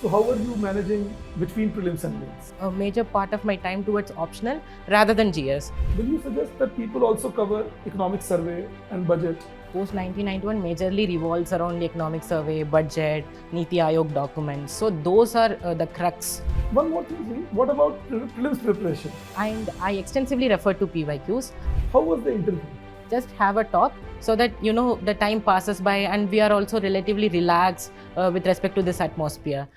So how are you managing between prelims and mains? A major part of my time towards optional rather than GS. Will you suggest that people also cover economic survey and budget? Post 1991 majorly revolves around the economic survey, budget, Niti Aayog documents. So those are the crux. One more thing, Sri, what about prelims preparation? And I extensively refer to PYQs. How was the interview? Just have a talk so that the time passes by and we are also relatively relaxed with respect to this atmosphere.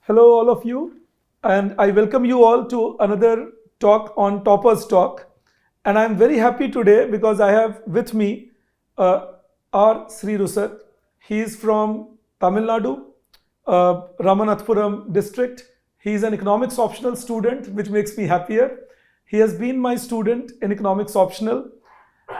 Hello all of you, and I welcome you all to another talk on Toppers Talk. And I'm very happy today because I have with me R. Sri Rusat. He is from Tamil Nadu, Ramanathapuram district. He is an economics optional student, which makes me happier. He has been my student in economics optional,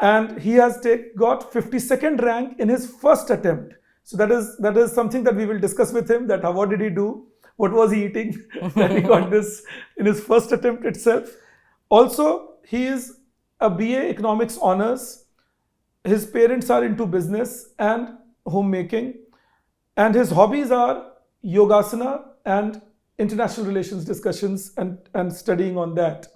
and he has got 52nd rank in his first attempt. So that is something that we will discuss with him, that what did he do, what was he eating that he got this in his first attempt itself. Also, he is a BA economics honors. His parents are into business and homemaking, and his hobbies are yogasana and international relations discussions and studying on that.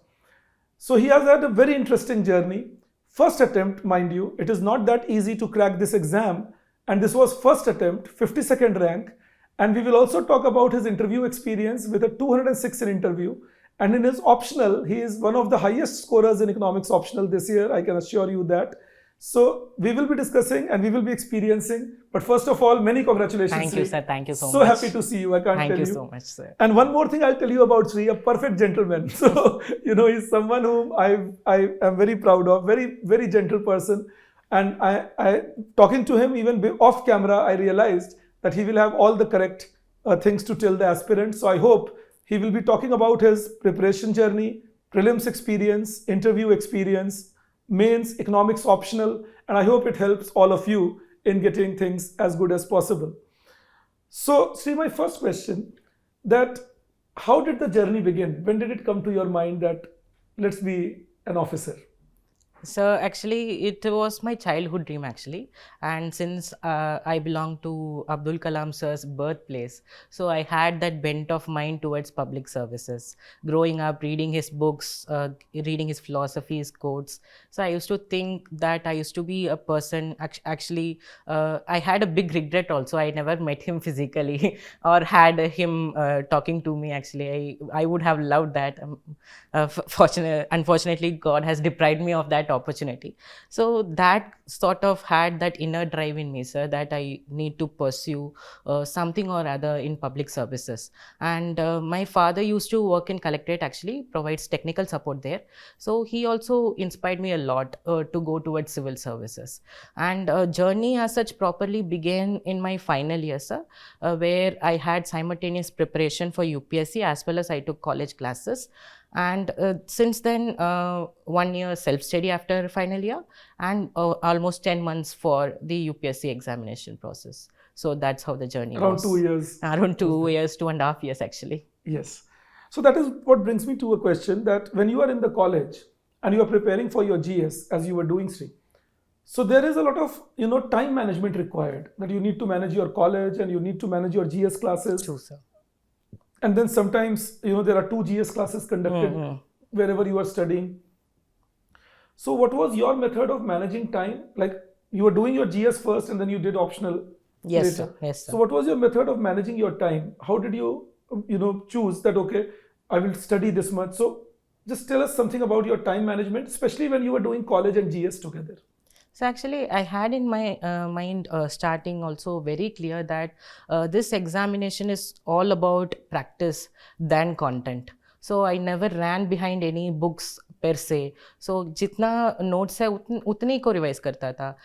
So he has had a very interesting journey. First attempt, mind you, it is not that easy to crack this exam, and this was first attempt, 52nd rank. And we will also talk about his interview experience with a 206 in interview. And in his optional, he is one of the highest scorers in economics optional this year, I can assure you that. So we will be discussing and we will be experiencing. But first of all, many congratulations. Thank you, sir. Thank you so much. So happy to see you. I can't tell you. Thank you so much, sir. And one more thing I'll tell you about Sri, a perfect gentleman. So, he's someone whom I am very proud of, very, very gentle person. And I talking to him even off camera, I realized that he will have all the correct things to tell the aspirants. So I hope he will be talking about his preparation journey, prelims experience, interview experience, mains, economics optional, and I hope it helps all of you in getting things as good as possible. So, Sri, my first question, that how did the journey begin? When did it come to your mind that let's be an officer? So actually, it was my childhood dream actually, and since I belong to Abdul Kalam sir's birthplace, so I had that bent of mind towards public services. Growing up, reading his books, reading his philosophies, quotes. So I used to think that I used to be a person. Actually, I had a big regret also. I never met him physically or had him talking to me. Actually, I would have loved that. Unfortunately, God has deprived me of that opportunity. So that sort of had that inner drive in me, sir, that I need to pursue something or other in public services. And my father used to work in collectorate, actually provides technical support there. So he also inspired me a lot to go towards civil services. And journey as such properly began in my final year, sir, where I had simultaneous preparation for UPSC as well as I took college classes. And since then, 1 year self-study after final year and almost 10 months for the UPSC examination process. So that's how the journey was. Around 2 years. Around 2 years, 2.5 years actually. Yes. So that is what brings me to a question, that when you are in the college and you are preparing for your GS as you were doing, Sri, so there is a lot of time management required, that you need to manage your college and you need to manage your GS classes. True, sir. And then sometimes, there are 2 GS classes conducted wherever you are studying. So what was your method of managing time? Like you were doing your GS first and then you did optional Yes, later. sir. Yes, sir. So what was your method of managing your time? How did you, choose that, okay, I will study this much? So just tell us something about your time management, especially when you were doing college and GS together. So actually, I had in my mind starting also very clear that this examination is all about practice than content. So I never ran behind any books per se. So जितना notes है उतने को revise करता था.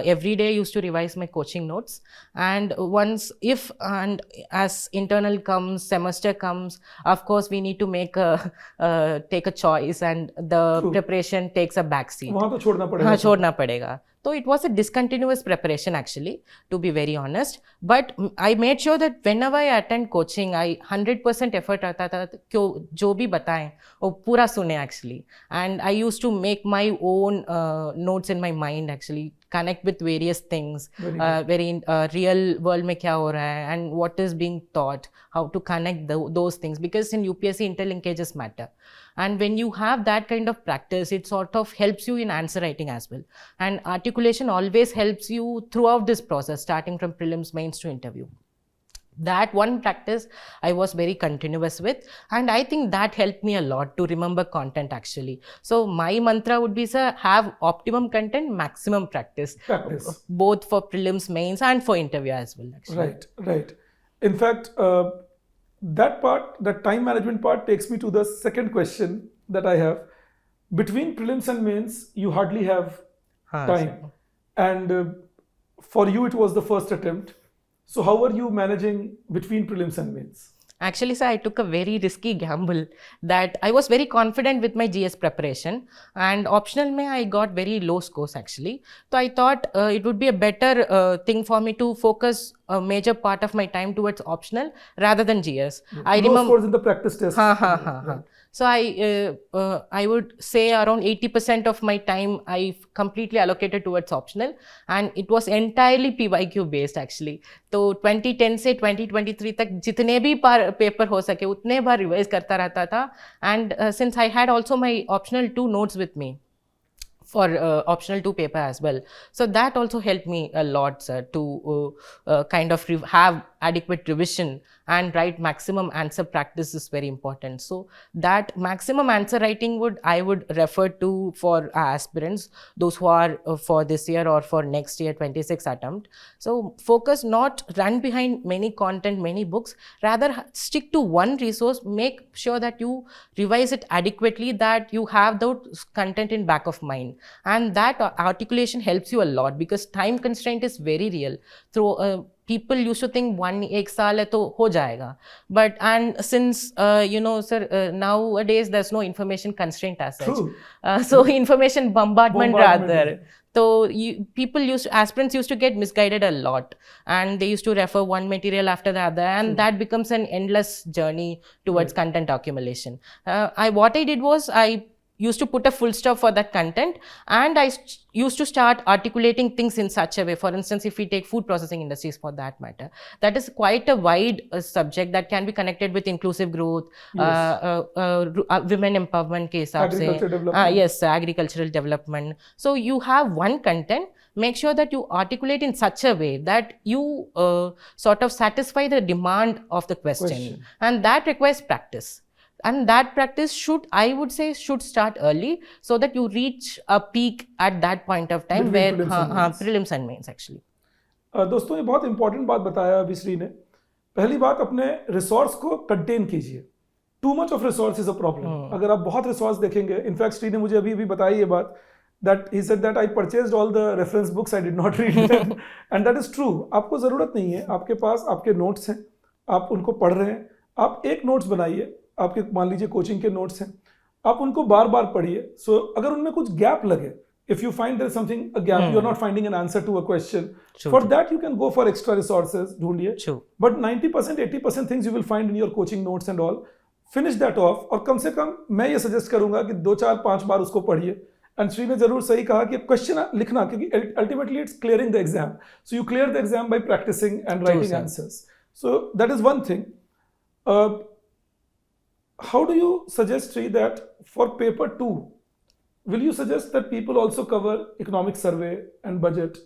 Every day I used to revise my coaching notes. And once if and as internal comes, semester comes, of course we need to make take a choice, and the True. preparation takes a backseat. वहाँ तो छोड़ना पड़ेगा. हाँ, छोड़ना पड़ेगा. So it was a discontinuous preparation actually, to be very honest. But I made sure that whenever I attend coaching, I 100% effort आता था कि जो भी बताएं वो पूरा सुने actually. And I used to make my own notes in my mind actually. connect with various things, Very good. real world में क्या हो रहा है, and what is being taught, how to connect those things, because in UPSC interlinkages matter. And when you have that kind of practice, it sort of helps you in answer writing as well. And articulation always helps you throughout this process, starting from prelims, mains to interview. That one practice I was very continuous with, and I think that helped me a lot to remember content actually. So my mantra would be, sir, have optimum content, maximum practice. Practice. Both for prelims, mains, and for interview as well actually. Right, right. In fact, that part, that time management part takes me to the second question that I have. Between prelims and mains, you hardly have time. And for you, it was the first attempt. So how were you managing between prelims and mains? Actually, sir, I took a very risky gamble that I was very confident with my GS preparation, and optional mein I got very low scores actually. So I thought it would be a better thing for me to focus a major part of my time towards optional rather than GS. I Low scores in the practice test. Right. So I would say around 80% of my time I completely allocated towards optional, and it was entirely PYQ based actually. तो 2010 से 2023 तक जितने भी paper हो सके उतने बार revise करता रहता था. And since I had also my optional 2 notes with me for optional 2 paper as well, so that also helped me a lot, sir, to kind of have adequate revision and write maximum answer practice is very important. So that maximum answer writing I would refer to for aspirants, those who are for this year or for next year 26 attempt. So focus, not run behind many content, many books, rather stick to one resource, make sure that you revise it adequately, that you have those content in back of mind, and that articulation helps you a lot because time constraint is very real. Through people used to think 1 saal hai to ho jayega, but and since sir, nowadays there's no information constraint as such. So information bombardment rather. So aspirants used to get misguided a lot, and they used to refer one material after the other, and that becomes an endless journey towards content accumulation. What I did was I used to put a full stop for that content, and I used to start articulating things in such a way. For instance, if we take food processing industries for that matter, that is quite a wide subject that can be connected with inclusive growth, women empowerment ke hisab se, yes, agricultural development. So you have one content, make sure that you articulate in such a way that you sort of satisfy the demand of the question. And that requires practice. And that practice should start early so that you reach a peak at that point of time where prelims and mains actually. दोस्तों, ये बहुत important बात बताया अभी श्री ने. पहली बात, अपने रिसोर्स को कंटेन कीजिए. Too much of resource is a problem. अगर आप बहुत रिसोर्स देखेंगे, इनफैक्ट श्री ने मुझे अभी भी बताई ये बात, that he said that I purchased all the reference books, I did not read them. And that is true. आपको ज़रूरत नहीं है, आपके पास आपके नोट्स हैं, आप उनको पढ़ रहे हैं. आप एक नोट्स बनाइए, आपके मान लीजिए कोचिंग के नोट्स हैं, आप उनको बार बार पढ़िए. सो अगर उनमें कुछ गैप लगे, if you find there's something a gap, you're not finding an answer to a question, for that you can go for extra resources, ढूंढिए. But 90% 80% things you will find in your coaching notes and all. Finish that off, और कम से कम मैं ये suggest करूंगा कि 2 4 5 बार उसको पढ़िए. And Shri ने जरूर सही कहा कि क्वेश्चन लिखना, क्योंकि ultimately it's clearing the exam. So you clear the exam by practising and writing answers. So that is one thing. How do you suggest, Sri, that for paper 2, will you suggest that people also cover economic survey and budget?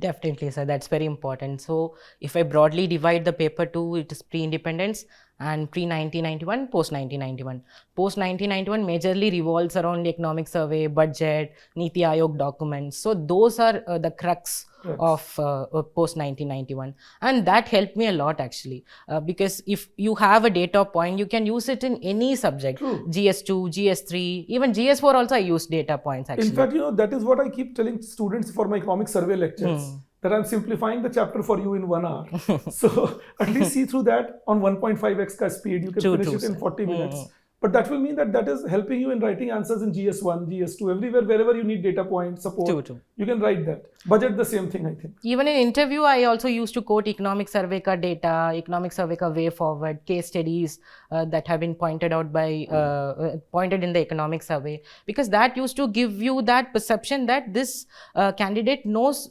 Definitely, sir. That's very important. So if I broadly divide the paper 2, it is pre-independence and pre-1991, post-1991. Post-1991 majorly revolves around the economic survey, budget, Niti Aayog documents. So those are the crux of post-1991. And that helped me a lot actually. Because if you have a data point, you can use it in any subject. GS2, GS3, even GS4 also I use data points actually. In fact, that is what I keep telling students for my economic survey lectures. That I'm simplifying the chapter for you in 1 hour. So at least see through that on 1.5x ka speed. You can finish it in 40 minutes. But that will mean that is helping you in writing answers in GS1, GS2, everywhere, wherever you need data points, support. True. You can write that. Budget, the same thing, I think. Even in interview, I also used to quote economic survey ka data, economic survey ka way forward, case studies that have been pointed out by, pointed in the economic survey, because that used to give you that perception that this candidate knows,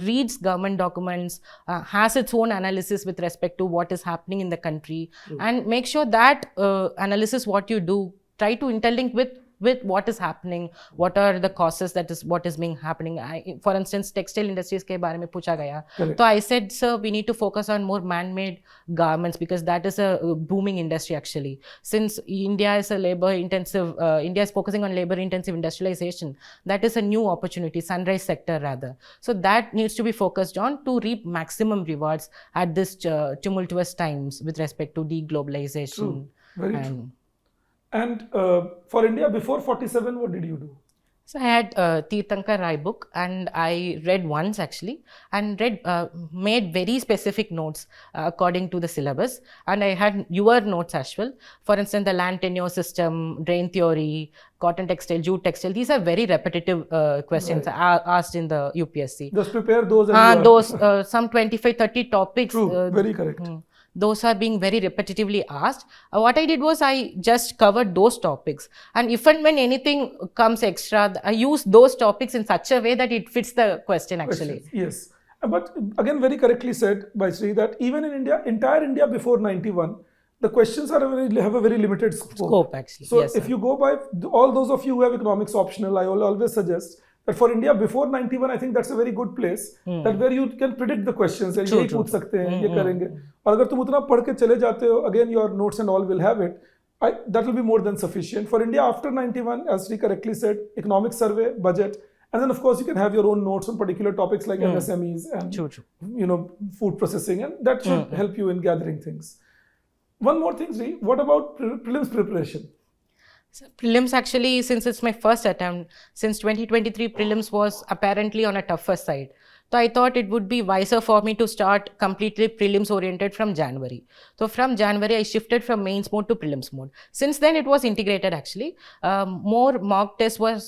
reads government documents, has its own analysis with respect to what is happening in the country, and make sure that analysis, what you do, try to interlink with what is happening, what are the causes, that is what is being happening. For instance, textile industries ke bare mein pucha gaya. So I said, sir, we need to focus on more man-made garments, because that is a booming industry actually. Since India is India is focusing on labor-intensive industrialization, that is a new opportunity, sunrise sector rather. So that needs to be focused on to reap maximum rewards at this tumultuous times with respect to deglobalization. True. Very true. And for India, before 47, what did you do? So I had Tirthankar Rai book, and I read once actually, and made very specific notes according to the syllabus, and I had your notes as well. For instance, the land tenure system, drain theory, cotton textile, jute textile. These are very repetitive questions asked in the UPSC. Just prepare those. And some 25-30 topics. True, very correct. Those are being very repetitively asked. What I did was I just covered those topics, and if and when anything comes extra, I use those topics in such a way that it fits the question actually. Yes, but again, very correctly said by Sri that even in India, entire India before 91, the questions have a very limited scope actually. So yes, if you go by all those of you who have economics optional, I will always suggest that for India before 91, I think that's a very good place that where you can predict the questions. True. पूछ सकते हैं, ये करेंगे. और अगर तुम उतना पढ़ के चले जाते हो, again your notes and all will have it. That will be more than sufficient. For India after 91, as Sri correctly said, economic survey, budget, and then of course you can have your own notes on particular topics like MSMEs and food processing, and that should help you in gathering things. One more thing, Sri, what about prelims preparation? So prelims actually, since it's my first attempt, since 2023, prelims was apparently on a tougher side. So I thought it would be wiser for me to start completely prelims oriented from January. So from January, I shifted from mains mode to prelims mode. Since then, it was integrated actually. More mock tests were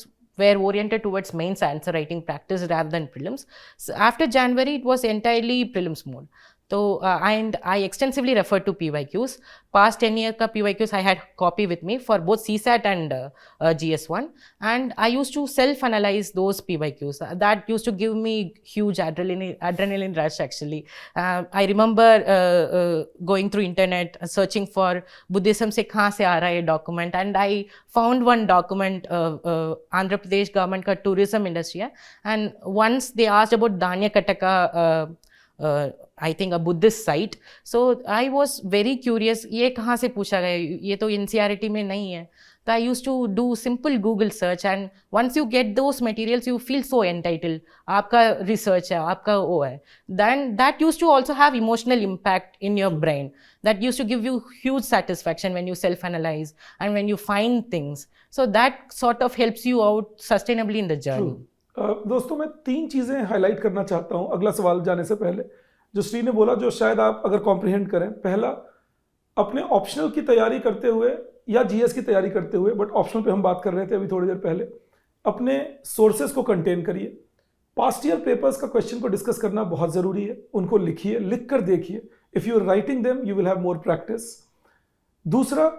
oriented towards mains answer writing practice rather than prelims. So after January, it was entirely prelims mode. So, and I extensively referred to PYQs. Past 10 years ka PYQs I had copy with me for both CSAT and GS1. And I used to self-analyze those PYQs. That used to give me huge adrenaline rush actually. I remember going through internet, searching for Buddhism se kahan se aa raha hai document. And I found one document, Andhra Pradesh government ka tourism industry. And once they asked about Dhanya Kataka, I think a Buddhist site. So I was very curious, ये कहाँ से पूछा गया, ये तो NCERT में नहीं है. So I used to do simple Google search, and once you get those materials, you feel so entitled. आपका research है, आपका वो है. Then that used to also have emotional impact in your brain. That used to give you huge satisfaction when you self-analyze and when you find things. So that sort of helps you out sustainably in the journey. दोस्तों मैं 3 चीज़ें highlight करना चाहता हूँ अगला सवाल जाने से पहले, जो श्री ने बोला, जो शायद आप अगर कॉम्प्रिहेंड करें. पहला, अपने ऑप्शनल की तैयारी करते हुए या जीएस की तैयारी करते हुए, बट ऑप्शनल पे हम बात कर रहे थे अभी थोड़ी देर पहले, अपने सोर्सेज को कंटेन करिए. पास्ट ईयर पेपर्स का क्वेश्चन को डिस्कस करना बहुत ज़रूरी है. उनको लिखिए, लिख कर देखिए. If you are writing them you will have more practice. दूसरा,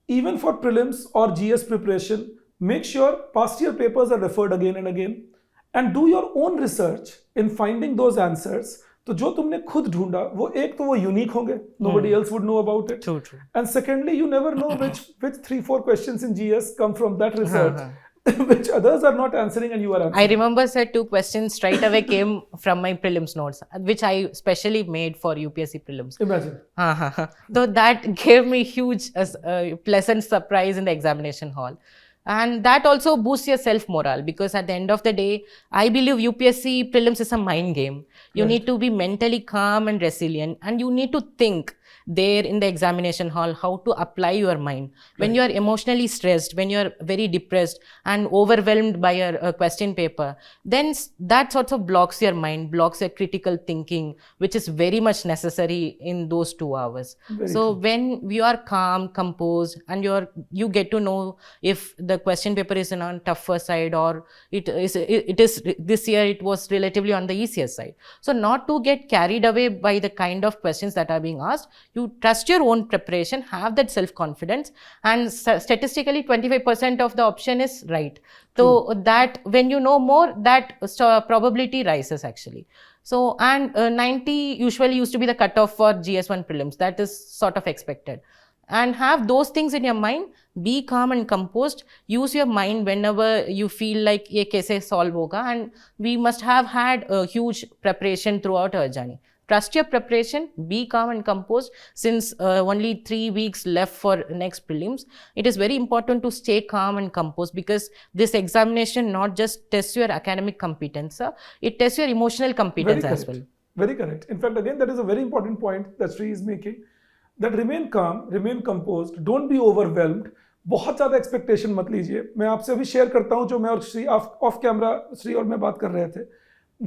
इवन फॉर प्रीलिम्स और GS preparation, make sure past year papers are referred again and again, and do your own research in finding those answers. तो जो तुमने खुद ढूंढा वो एक तो वो यूनिक होंगे, nobody else would know about it. True. And secondly, you never know which 3-4 questions in GS come from that research, which others are not answering and you are answering. I remember, sir, 2 questions straight away came from my prelims notes, which I specially made for UPSC prelims. Imagine. So that gave me huge pleasant surprise in the examination hall. And that also boosts your self-morale, because at the end of the day, I believe UPSC prelims is a mind game. You need to be mentally calm and resilient, and you need to think. there in the examination hall, how to apply your mind. When you are emotionally stressed, when you are very depressed and overwhelmed by your question paper, then that sort of blocks your mind, blocks your critical thinking, which is very much necessary in those 2 hours. So when you are calm, composed, and you get to know if the question paper is on tougher side or it is this year it was relatively on the easier side. So not to get carried away by the kind of questions that are being asked, you trust your own preparation, have that self-confidence, and statistically 25% of the option is right. So that when you know more, that probability rises actually. So, and 90 usually used to be the cutoff for GS1 prelims. That is sort of expected. And have those things in your mind, be calm and composed, use your mind whenever you feel like ye kaise solve hoga, and we must have had a huge preparation throughout our journey. Trust your preparation, be calm and composed. Since only 3 weeks left for next prelims, it is very important to stay calm and composed, because this examination not just tests your academic competence, it tests your emotional competence as well. Very correct. In fact, again, that is a very important point that Sri is making. That remain calm, remain composed, don't be overwhelmed. बहुत ज़्यादा expectation मत लीजिए. मैं आपसे अभी share करता हूँ जो मैं और श्री ऑफ कैमरा श्री और मैं बात कर रहे थे.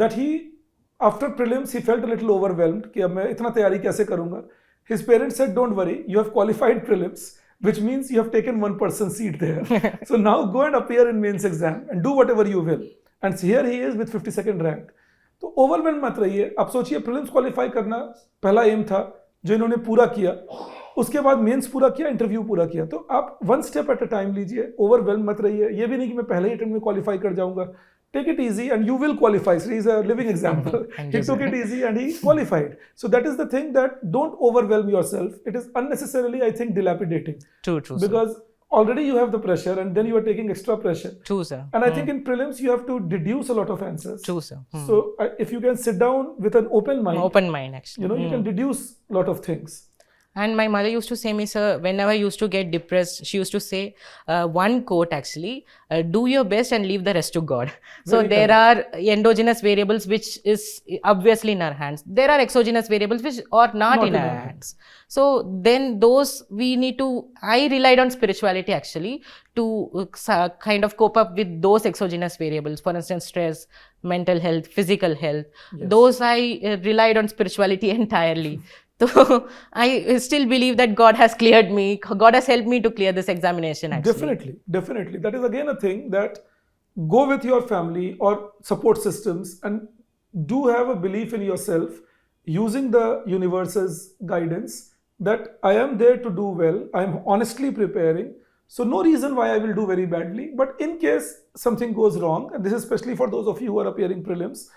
That he after prelims he felt a little overwhelmed कि अब मैं इतना तैयारी कैसे करूँगा. His parents said, don't worry, you have qualified prelims, which means you have taken 1% seat there. So now go and appear in mains exam and do whatever you will. And here he is with 52nd rank. तो overwhelmed मत रहिए. आप सोचिए prelims qualify करना पहला M था जो इन्होंने पूरा किया, उसके बाद मेंस पूरा किया, इंटरव्यू पूरा किया. तो आप one step at a time लीजिए, ओवरवेल्म मत रहिए. ये भी नहीं कि मैं पहले ही अटेम्प्ट में क्वालिफाई कर जाऊंगा. Take it easy and you will qualify. He is a living example. He took it easy and he qualified. So that is the thing, that don't overwhelm yourself. It is unnecessarily, I think, dilapidating. True. Because already you have the pressure and then you are taking extra pressure. True, sir. And I think in prelims you have to deduce a lot of answers. True, sir. So if you can sit down with an open mind. Open mind, actually. You know, you can deduce a lot of things. And my mother used to say me, sir, whenever I used to get depressed, she used to say one quote actually, do your best and leave the rest to God. So there are endogenous variables which is obviously in our hands. There are exogenous variables which are not in our hands. So then those we need to, I relied on spirituality actually to kind of cope up with those exogenous variables. For instance, stress, mental health, physical health. Yes. Those I relied on spirituality entirely. So I still believe that God has cleared me. God has helped me to clear this examination actually. Definitely. That is again a thing, that go with your family or support systems and do have a belief in yourself, using the universe's guidance that I am there to do well. I am honestly preparing. So no reason why I will do very badly. But in case something goes wrong, and this is especially for those of you who are appearing prelims,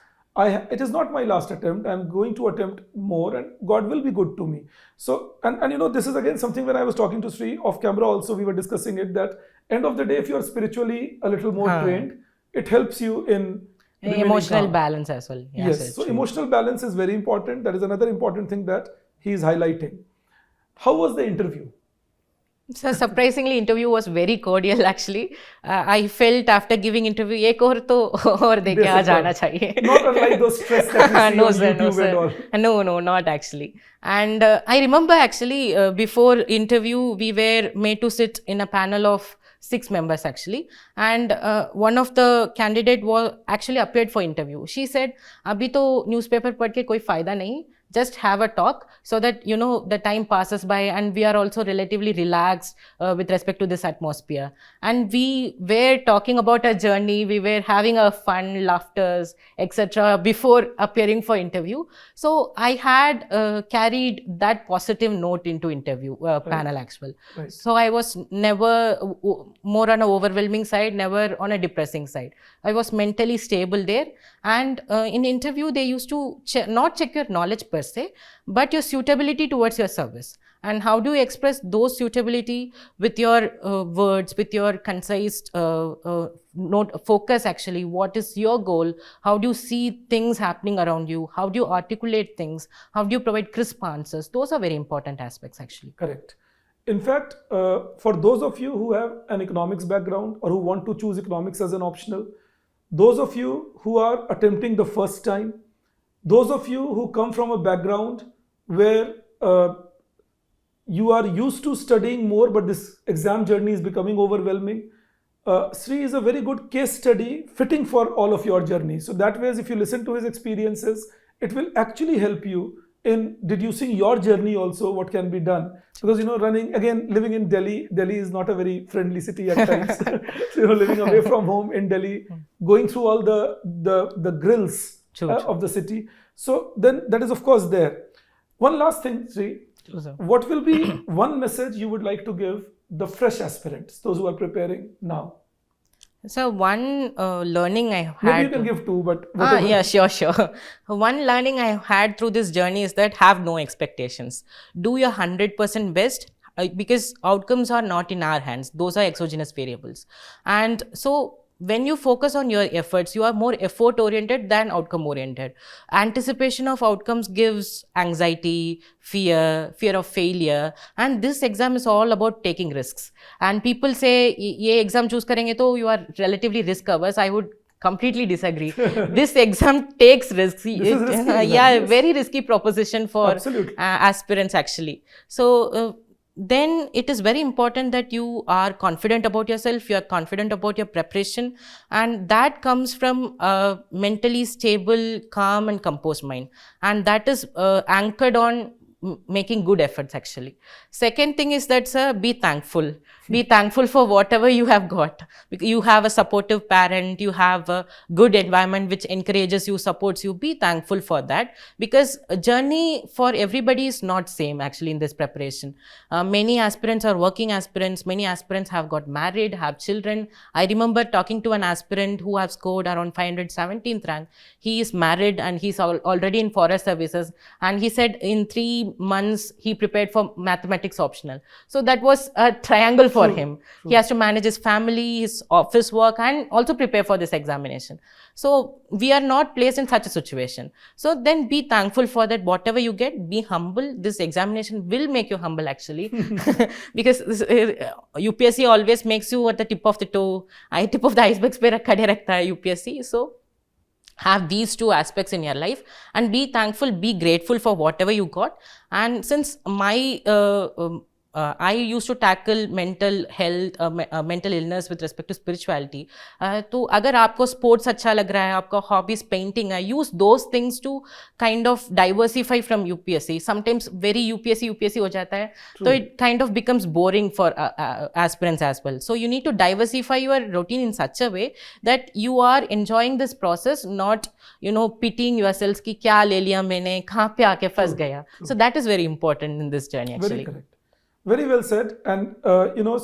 it is not my last attempt. I'm going to attempt more and God will be good to me. So, and you know, this is again something when I was talking to Sri off camera also, we were discussing it, that end of the day, if you're spiritually a little more trained, it helps you in emotional balance as well. Yes, so emotional balance is very important. That is another important thing that he is highlighting. How was the interview? So surprisingly, interview was very cordial actually. I felt after giving interview, ek aur to aur dekhe aa jana chahiye. Not unlike those stress that we see on YouTube and all. No, not actually. And I remember actually before interview, we were made to sit in a panel of 6 members actually, and one of the candidate was actually appeared for interview. She said, "Abhi to newspaper पढ़ के कोई फायदा नहीं. Just have a talk so that, you know, the time passes by and we are also relatively relaxed with respect to this atmosphere." And we were talking about our journey. We were having a fun, laughters, etc. before appearing for interview. So I had carried that positive note into interview panel actually. Right. So I was never more on an overwhelming side, never on a depressing side. I was mentally stable there. And in interview, they used to not check your knowledge per se, but your suitability towards your service. And how do you express those suitability with your words, with your concise focus actually? What is your goal? How do you see things happening around you? How do you articulate things? How do you provide crisp answers? Those are very important aspects actually. Correct. In fact, for those of you who have an economics background or who want to choose economics as an optional, those of you who are attempting the first time, those of you who come from a background where you are used to studying more, but this exam journey is becoming overwhelming. Sri is a very good case study fitting for all of your journey. So that way, if you listen to his experiences, it will actually help you in deducing your journey also, what can be done. Because, living in Delhi is not a very friendly city at times. So, living away from home in Delhi, going through all the grills of the city. So then that is of course there. One last thing, Sri, what will be one message you would like to give the fresh aspirants, those who are preparing now? So one learning I had. Maybe you can give two, but whatever. Yeah, sure. One learning I had through this journey is that have no expectations. Do your 100% best because outcomes are not in our hands. Those are exogenous variables. And so when you focus on your efforts, you are more effort oriented than outcome oriented. Anticipation of outcomes gives anxiety, fear of failure, and this exam is all about taking risks. And people say ye exam choose karenge to you are relatively risk averse. I would completely disagree. This exam takes risks. Very risky proposition for aspirants actually. So then it is very important that you are confident about yourself, you are confident about your preparation, and that comes from a mentally stable, calm and composed mind, and that is anchored on making good efforts actually. Second thing is that, sir, be thankful. Be thankful for whatever you have got. You have a supportive parent, you have a good environment which encourages you, supports you. Be thankful for that, because a journey for everybody is not same actually in this preparation. Many aspirants are working aspirants, many aspirants have got married, have children. I remember talking to an aspirant who has scored around 517th rank. He is married and he's already in forest services, and he said in 3 months he prepared for mathematics optional. So that was a triangle for him. He has to manage his family, his office work, and also prepare for this examination. So we are not placed in such a situation. So then be thankful for that. Whatever you get, be humble. This examination will make you humble actually, because UPSC always makes you at the tip of the toe, tip of the iceberg pe khade rakhta hai UPSC. So have these two aspects in your life and be thankful, be grateful for whatever you got. And since my I used to tackle mental health, mental illness with respect to spirituality. तो अगर आपको sports अच्छा लग रहा है, आपका hobbies painting है, use those things to kind of diversify from UPSC. Sometimes very UPSC हो जाता है, so it kind of becomes boring for aspirants as well. So you need to diversify your routine in such a way that you are enjoying this process, not pitying yourselves कि क्या ले लिया मैंने, कहाँ पे आके फंस गया. So that is very important in this journey actually. Very correct. Very well said. And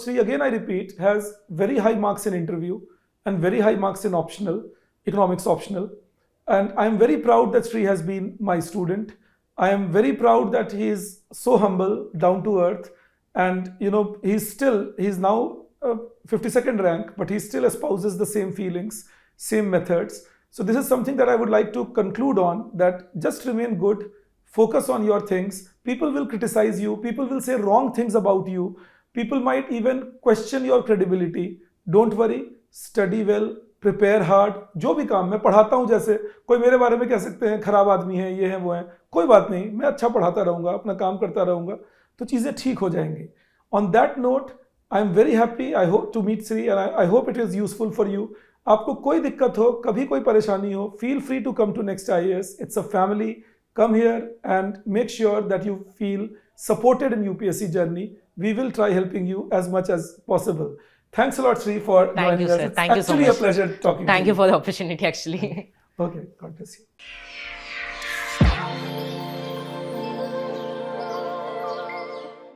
Sri, again I repeat, has very high marks in interview and very high marks in optional, economics optional. And I am very proud that Sri has been my student. I am very proud that he is so humble, down to earth, and he's now 52nd rank, but he still espouses the same feelings, same methods. So this is something that I would like to conclude on, that just remain good, focus on your things. People will criticize you, people will say wrong things about you, people might even question your credibility. Don't worry, study well, prepare hard. जो भी काम मैं पढ़ाता हूँ, जैसे कोई मेरे बारे में कह सकते हैं खराब आदमी है, ये है वो है, कोई बात नहीं, मैं अच्छा पढ़ाता रहूँगा, अपना काम करता रहूँगा, तो चीज़ें ठीक हो जाएंगी. On that note, I am very happy. I hope to meet Sri and I hope it is useful for you. आपको कोई दिक्कत हो, कभी कोई परेशानी हो, feel free to come to Next IAS. It's a family. Come here and make sure that you feel supported in UPSC journey. We will try helping you as much as possible. Thanks a lot, Sri, for joining us. Thank you so much. It's actually a pleasure talking to you. Thank you for the opportunity actually. Okay, God bless you.